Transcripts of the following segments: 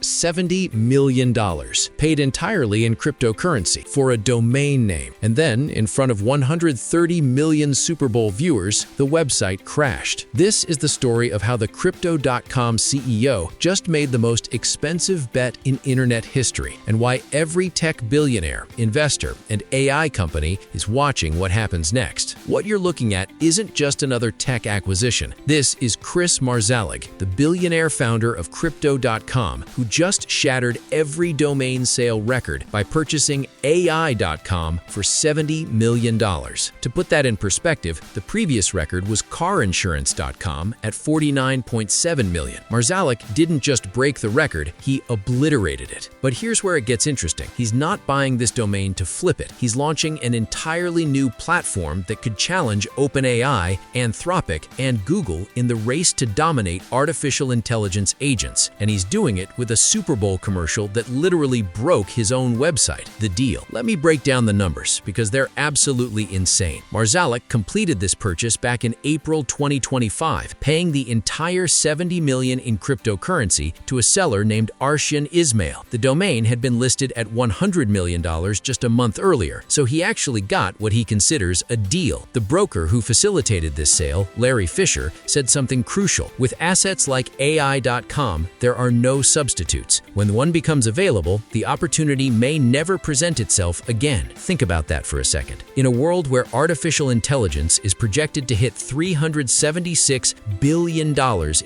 $70 million, paid entirely in cryptocurrency for a domain name. And then, in front of 130 million Super Bowl viewers, the website crashed. This is the story of how the Crypto.com CEO just made the most expensive bet in internet history, and why every tech billionaire, investor, and AI company is watching what happens next. What you're looking at isn't just another tech acquisition. This is Kris Marszalek, the billionaire founder of Crypto.com, who just shattered every domain sale record by purchasing AI.com for $70 million. To put that in perspective, the previous record was carinsurance.com at $49.7 million. Marszalek didn't just break the record, he obliterated it. But here's where it gets interesting. He's not buying this domain to flip it. He's launching an entirely new platform that could challenge OpenAI, Anthropic, and Google in the race to dominate artificial intelligence agents. And he's doing it with a Super Bowl commercial that literally broke his own website. The deal. Let me break down the numbers, because they're absolutely insane. Marszalek completed this purchase back in April 2025, paying the entire $70 million in cryptocurrency to a seller named Arshian Ismail. The domain had been listed at $100 million just a month earlier, so he actually got what he considers a deal. The broker who facilitated this sale, Larry Fisher, said something crucial. With assets like AI.com, there are no substitutes. When one becomes available, the opportunity may never present itself again. Think about that for a second. In a world where artificial intelligence is projected to hit $376 billion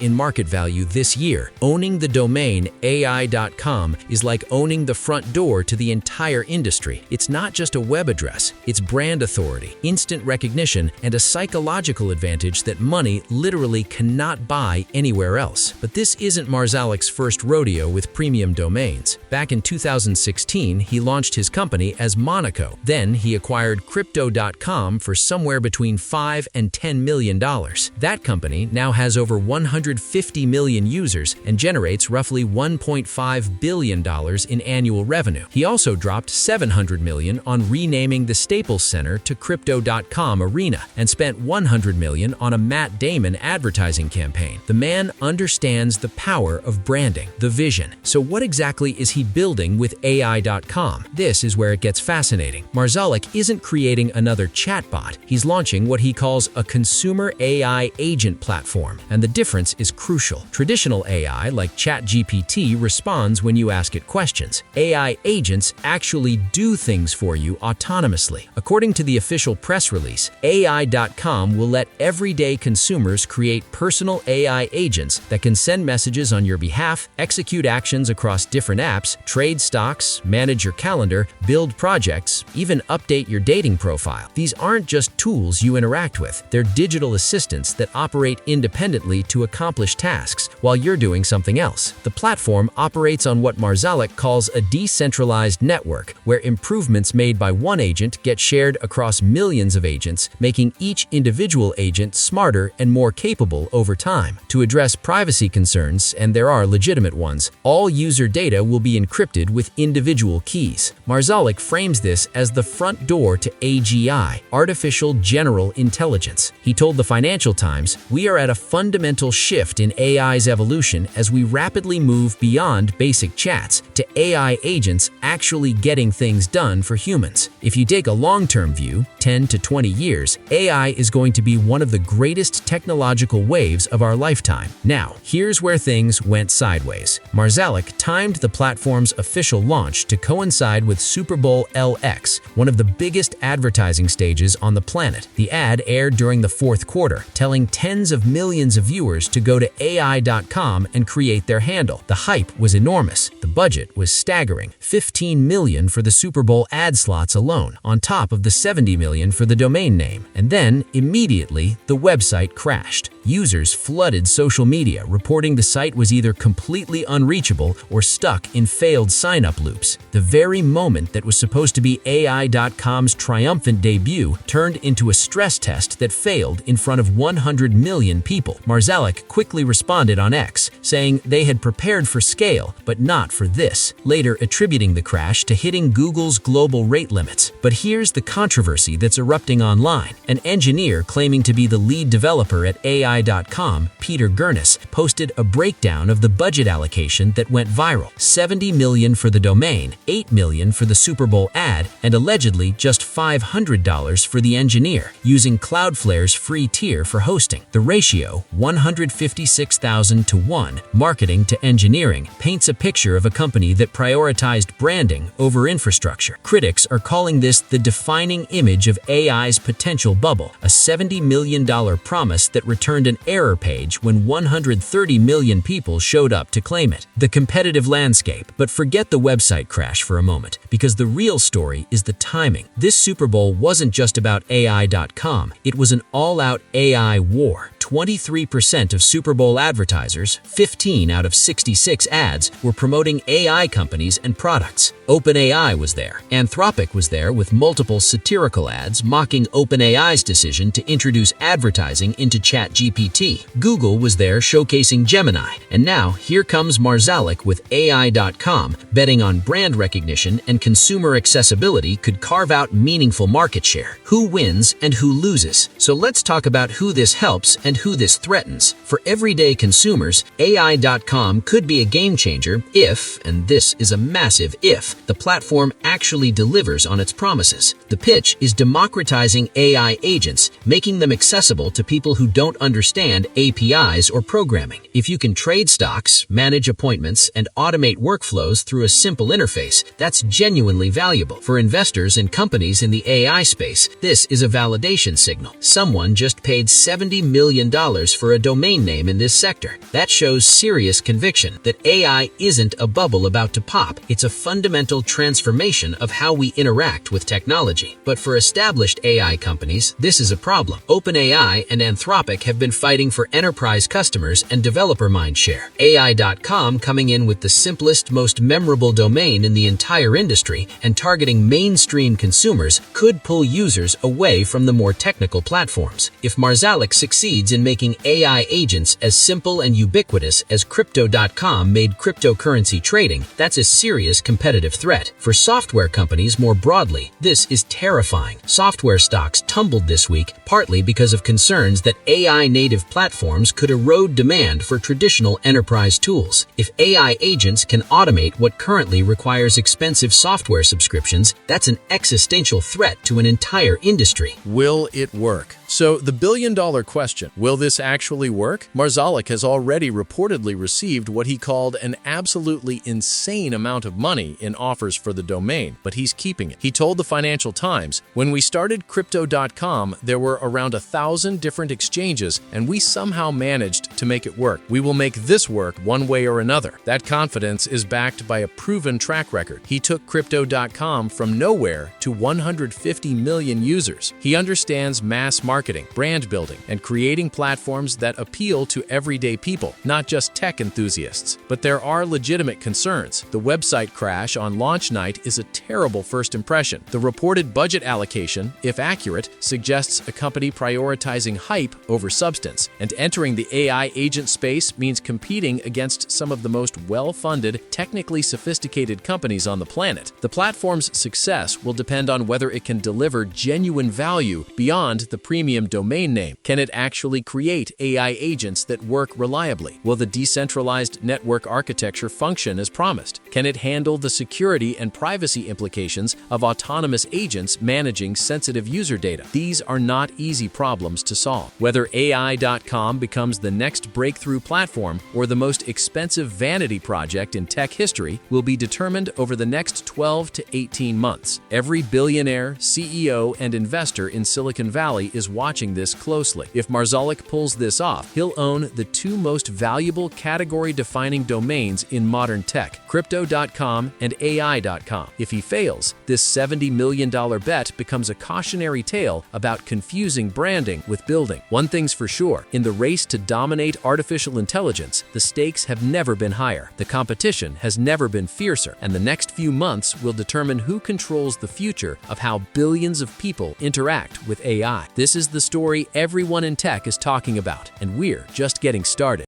in market value this year, owning the domain AI.com is like owning the front door to the entire industry. It's not just a web address, it's brand authority, instant recognition, and a psychological advantage that money literally cannot buy anywhere else. But this isn't Marszalek's first rodeo with premium domains. Back in 2016, he launched his company as Monaco. Then he acquired Crypto.com for somewhere between $5 and $10 million. That company now has over 150 million users and generates roughly $1.5 billion in annual revenue. He also dropped $700 million on renaming the Staples Center to Crypto.com Arena and spent $100 million on a Matt Damon advertising campaign. The man understands the power of branding, the vision. So what exactly is he building with AI.com? This is where it gets fascinating. Marszalek isn't creating another chatbot. He's launching what he calls a consumer AI agent platform, and the difference is crucial. Traditional AI, like ChatGPT, responds when you ask it questions. AI agents actually do things for you autonomously. According to the official press release, AI.com will let everyday consumers create personal AI agents that can send messages on your behalf, execute actions across different apps, trade stocks, manage your calendar, build projects, even update your dating profile. These aren't just tools you interact with. They're digital assistants that operate independently to accomplish tasks while you're doing something else. The platform operates on what Marszalek calls a decentralized network, where improvements made by one agent get shared across millions of agents, making each individual agent smarter and more capable over time. To address privacy concerns, and there are legitimate ones, all user data will be encrypted with individual keys. Marszalek frames this as the front door to AGI, artificial general intelligence. He told the Financial Times, "We are at a fundamental shift in AI's evolution as we rapidly move beyond basic chats to AI agents actually getting things done for humans. If you take a long-term view, 10 to 20 years, AI is going to be one of the greatest technological waves of our lifetime." Now, here's where things went sideways. Marszalek timed the platform's official launch to coincide with Super Bowl LX, one of the biggest advertising stages on the planet. The ad aired during the fourth quarter, telling tens of millions of viewers to go to AI.com and create their handle. The hype was enormous. The budget was staggering, $15 million for the Super Bowl ad slots alone, on top of the $70 million for the domain name. And then, immediately, the website crashed. Users flooded social media, reporting the site was either completely unreachable or stuck in failed sign-up loops. The very moment that was supposed to be AI.com's triumphant debut turned into a stress test that failed in front of 100 million people. Marszalek quickly responded on X, saying they had prepared for scale, but not for this, later attributing the crash to hitting Google's global rate limits. But here's the controversy that's erupting online. An engineer claiming to be the lead developer at AI.com, Peter Gurnis, posted a breakdown of the budget allocation that went viral. $70 million for the domain, $8 million for the Super Bowl ad, and allegedly just $500 for the engineer, using Cloudflare's free tier for hosting. The ratio, 156,000 to 1, marketing to engineering, paints a picture of a company that prioritized branding over infrastructure. Critics are calling this the defining image of AI's potential bubble, a $70 million promise that returned an error page when 130 million people showed up to claim it. The competitive landscape. But forget the website crash for a moment, because the real story is the timing. This Super Bowl wasn't just about AI.com. It was an all-out AI war. 23% of Super Bowl advertisers, 15 out of 66 ads, were promoting AI companies and products. OpenAI was there. Anthropic was there with multiple satirical ads mocking OpenAI's decision to introduce advertising into ChatGPT. Google was there showcasing Gemini. And now, here comes Marszalek with AI.com, betting on brand recognition and consumer accessibility could carve out meaningful market share. Who wins and who loses? So let's talk about who this helps and who this threatens. For everyday consumers, AI.com could be a game changer if, and this is a massive if, the platform actually delivers on its promises. The pitch is democratizing AI agents, making them accessible to people who don't understand APIs or programming. If you can trade stocks, manage appointments, and automate workflows through a simple interface, that's genuinely valuable. For investors and companies in the AI space, this is a validation signal. Someone just paid $70 million for a domain name in this sector. That shows serious conviction that AI isn't a bubble about to pop. It's a fundamental transformation of how we interact with technology. But for established AI companies, this is a problem. OpenAI and Anthropic have been fighting for enterprise customers and developer mindshare. AI.com coming in with the simplest, most memorable domain in the entire industry and targeting mainstream consumers could pull users away from the more technical platforms. If Marszalek succeeds in making AI agents as simple and ubiquitous as Crypto.com made cryptocurrency trading, that's a serious competitive threat. For software companies more broadly, this is terrifying. Software stocks tumbled this week, partly because of concerns that AI-native platforms could erode demand for traditional enterprise tools. If AI agents can automate what currently requires expensive software subscriptions, that's an existential threat to an entire industry. Will it work? So, the billion-dollar question, will this actually work? Marszalek has already reportedly received what he called an absolutely insane amount of money in offers for the domain, but he's keeping it. He told the Financial Times, "When we started Crypto.com, there were around 1,000 different exchanges, and we somehow managed to make it work. We will make this work one way or another." That confidence is backed by a proven track record. He took Crypto.com from nowhere to 150 million users. He understands mass marketing, brand building, and creating platforms that appeal to everyday people, not just tech enthusiasts. But there are legitimate concerns. The website crash on launch night is a terrible first impression. The reported budget allocation, if accurate, suggests a company prioritizing hype over substance. And entering the AI agent space means competing against some of the most well-funded, technically sophisticated companies on the planet. The platform's success will depend on whether it can deliver genuine value beyond the premium domain name. Can it actually create AI agents that work reliably? Will the decentralized network architecture function as promised? Can it handle the security and privacy implications of autonomous agents managing sensitive user data? These are not easy problems to solve. Whether AI.com becomes the next breakthrough platform or the most expensive vanity project in tech history will be determined over the next 12 to 18 months. Every billionaire, CEO, and investor in Silicon Valley is watching this closely. If Marszalek pulls this off, he'll own the two most valuable category-defining domains in modern tech, Crypto.com and AI.com. If he fails, this $70 million bet becomes a cautionary tale about confusing branding with building. One thing's for sure, in the race to dominate artificial intelligence, the stakes have never been higher, the competition has never been fiercer, and the next few months will determine who controls the future of how billions of people interact with AI. This is the story everyone in tech is talking about, and we're just getting started.